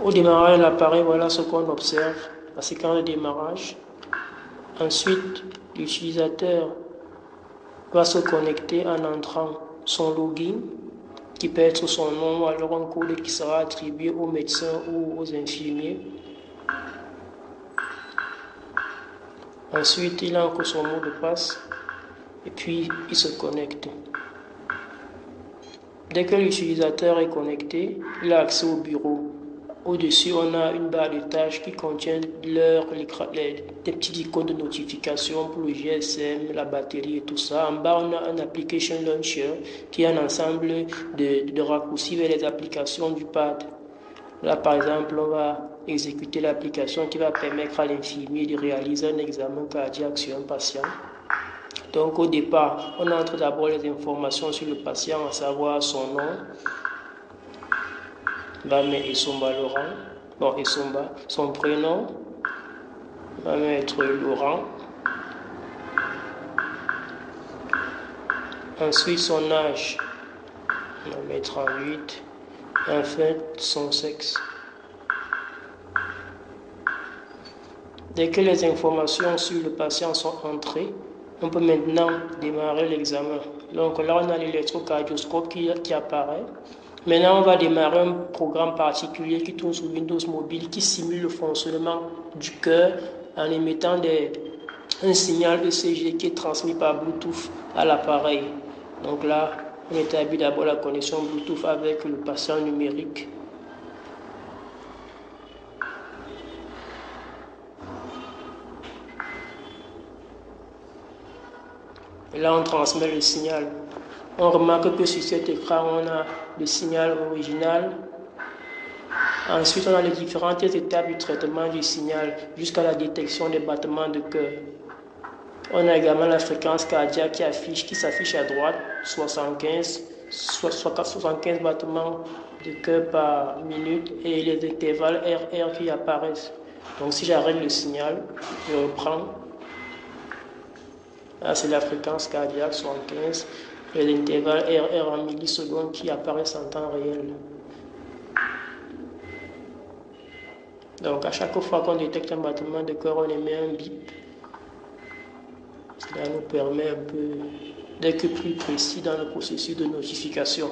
Au démarrage de l'appareil, voilà ce qu'on observe, la séquence de démarrage. Ensuite, l'utilisateur va se connecter en entrant son login, qui peut être son nom ou alors un code qui sera attribué aux médecins ou aux infirmiers. Ensuite, il a encore son mot de passe et puis il se connecte. Dès que l'utilisateur est connecté, il a accès au bureau. Au-dessus, on a une barre de tâches qui contient des petits icônes de notification pour le GSM, la batterie et tout ça. En bas, on a un application launcher qui est un ensemble de raccourcis vers les applications du pad. Là, par exemple, on va exécuter l'application qui va permettre à l'infirmier de réaliser un examen cardiaque sur un patient. Donc, au départ, on entre d'abord les informations sur le patient, à savoir son nom. On va mettre Essomba Laurent. Bon, Essomba, son prénom. On va mettre Laurent. Ensuite, son âge. On va mettre 38. Et enfin, son sexe. Dès que les informations sur le patient sont entrées, on peut maintenant démarrer l'examen. Donc là, on a l'électrocardioscope qui apparaît. Maintenant, on va démarrer un programme particulier qui tourne sur Windows Mobile qui simule le fonctionnement du cœur en émettant un signal ECG qui est transmis par Bluetooth à l'appareil. Donc là, on établit d'abord la connexion Bluetooth avec le patient numérique. Et là, on transmet le signal. On remarque que sur cet écran, on a le signal original. Ensuite, on a les différentes étapes du traitement du signal jusqu'à la détection des battements de cœur. On a également la fréquence cardiaque qui s'affiche à droite, 75 battements de cœur par minute et les intervalles RR qui apparaissent. Donc si j'arrête le signal, je reprends. Là, c'est la fréquence cardiaque 75 et l'intervalle RR en millisecondes qui apparaissent en temps réel. Donc à chaque fois qu'on détecte un battement de cœur, on émet un bip. Cela nous permet un peu d'être plus précis dans le processus de notification.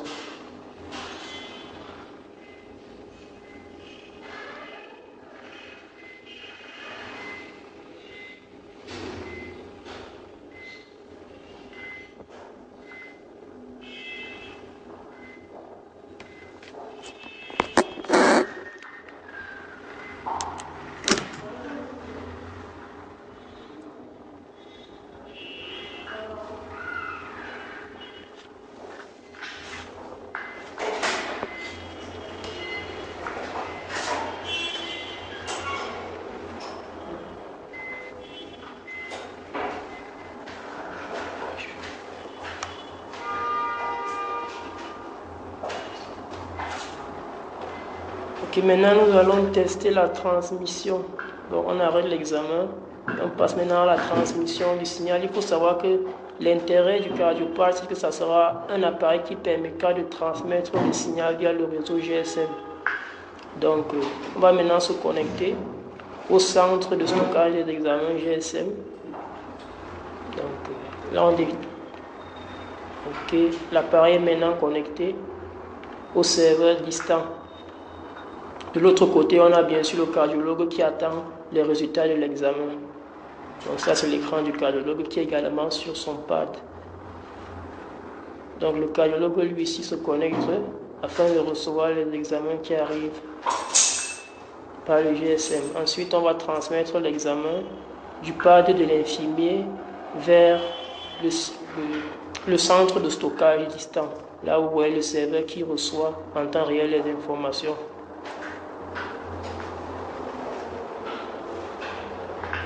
Ok, maintenant nous allons tester la transmission. Donc on arrête l'examen et on passe maintenant à la transmission du signal. Il faut savoir que l'intérêt du CardioPad, c'est que ça sera un appareil qui permettra de transmettre le signal via le réseau GSM. Donc on va maintenant se connecter au centre de stockage des examens GSM. Donc là on dit ok, l'appareil est maintenant connecté au serveur distant. De l'autre côté, on a bien sûr le cardiologue qui attend les résultats de l'examen. Donc ça, c'est l'écran du cardiologue qui est également sur son pad. Donc le cardiologue, lui ici, se connecte afin de recevoir les examens qui arrivent par le GSM. Ensuite, on va transmettre l'examen du pad de l'infirmier vers le centre de stockage distant, là où est le serveur qui reçoit en temps réel les informations.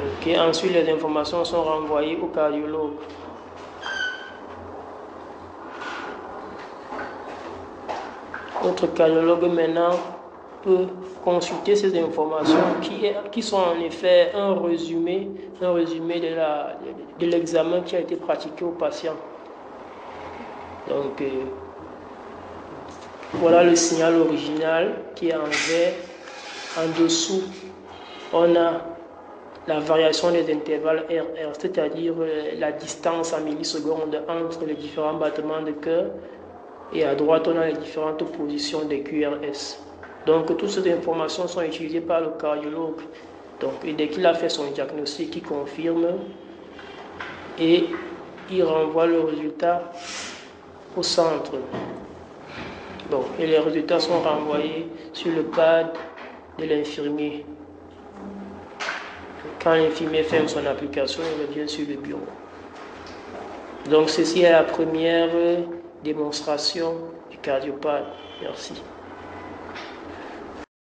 Ok, ensuite les informations sont renvoyées au cardiologue. Notre cardiologue maintenant peut consulter ces informations qui sont en effet un résumé de l'examen qui a été pratiqué au patient. Donc voilà le signal original qui est en vert En dessous, on a la variation des intervalles RR, c'est-à-dire la distance en millisecondes entre les différents battements de cœur. Et à droite, on a les différentes positions des QRS. Donc, toutes ces informations sont utilisées par le cardiologue. Donc, et dès qu'il a fait son diagnostic, il confirme et il renvoie le résultat au centre. Bon, et les résultats sont renvoyés sur le pad de l'infirmier. Quand l'infirmier fait son application, il revient sur le bureau. Donc, ceci est la première démonstration du cardiopad. Merci.